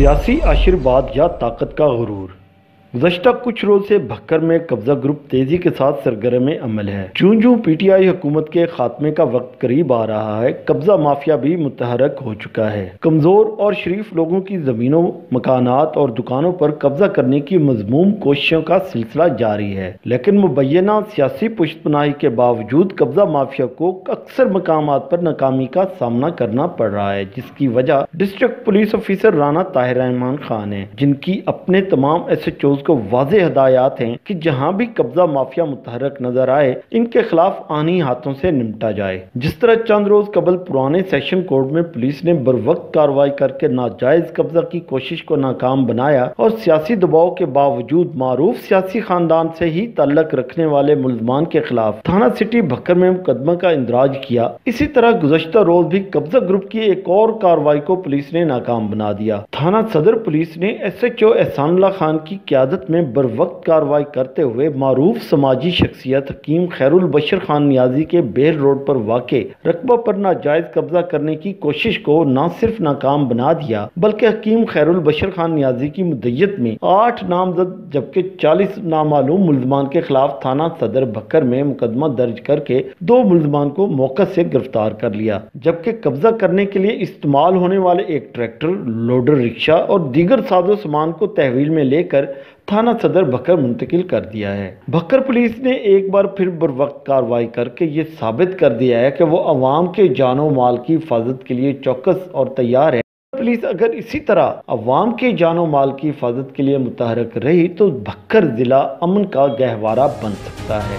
सियासी आशीर्वाद या ताकत का गुरूर। गुज़श्ता कुछ रोज से भक्कर में कब्जा ग्रुप तेजी के साथ सरगर्म अमल है। जूं पीटीआई हुकूमत के खात्मे का वक्त करीब आ रहा है, कब्जा माफिया भी मुतहरक हो चुका है। कमजोर और शरीफ लोगों की जमीनों, मकानात और दुकानों पर कब्जा करने की मजमूम कोशिशों का सिलसिला जारी है, लेकिन मुबैना सियासी पुष्तपनाही के बावजूद कब्जा माफिया को अक्सर मकामात पर नाकामी का सामना करना पड़ रहा है, जिसकी वजह district police officer Rana Tahir Rahman Khan है, जिनकी अपने तमाम SHOs को वाज़ेह हदायत हैं कि जहां भी कब्जा माफिया मुतहरक नजर आए, इनके खिलाफ आनी हाथों से निपटा जाए। जिस तरह चंद रोज कबल पुराने सेशन कोर्ट में पुलिस ने बरवक्त कार्रवाई करके नाजायज कब्जा की कोशिश को नाकाम बनाया और सियासी दबाव के बावजूद मारूफ सियासी खानदान से ही ताल्लुक रखने वाले मुल्जमान के खिलाफ थाना सिटी भक्कर में मुकदमा का इंदराज किया। इसी तरह गुज़श्ता रोज भी कब्जा ग्रुप की एक और कार्रवाई को पुलिस ने नाकाम बना दिया। थाना सदर पुलिस ने SHO एहसानुल्लाह खान की क़यादत में बरवक्त कार्रवाई करते हुए मारूफ समाजी शख्सियत हकीम खैरुल बशर खान नियाजी के बेल रोड पर वाक़े रकबा पर नाजायज कब्जा करने की कोशिश को न सिर्फ नाकाम बना दिया, बल्कि हकीम खैरुल बशर खान नियाजी की मुद्दत में 8 नामजद जबकि 40 नामालूम मुल्जमान के खिलाफ थाना सदर भक्कर में मुकदमा दर्ज करके 2 मुल्जमान को मौके से गिरफ्तार कर लिया, जबकि कब्जा करने के लिए इस्तेमाल होने वाले एक ट्रैक्टर, लोडर रिक्शा और दीगर साजो सामान को तहवील में लेकर थाना सदर भक्कर मुंतकिल कर दिया है। भक्कर पुलिस ने एक बार फिर बरवक्त कार्रवाई करके ये साबित कर दिया है कि वो अवाम के जानो माल की हिफाजत के लिए चौकस और तैयार है। पुलिस अगर इसी तरह अवाम के जानो माल की हिफाजत के लिए मुतहरक रही तो भक्कर जिला अमन का गहवारा बन सकता है।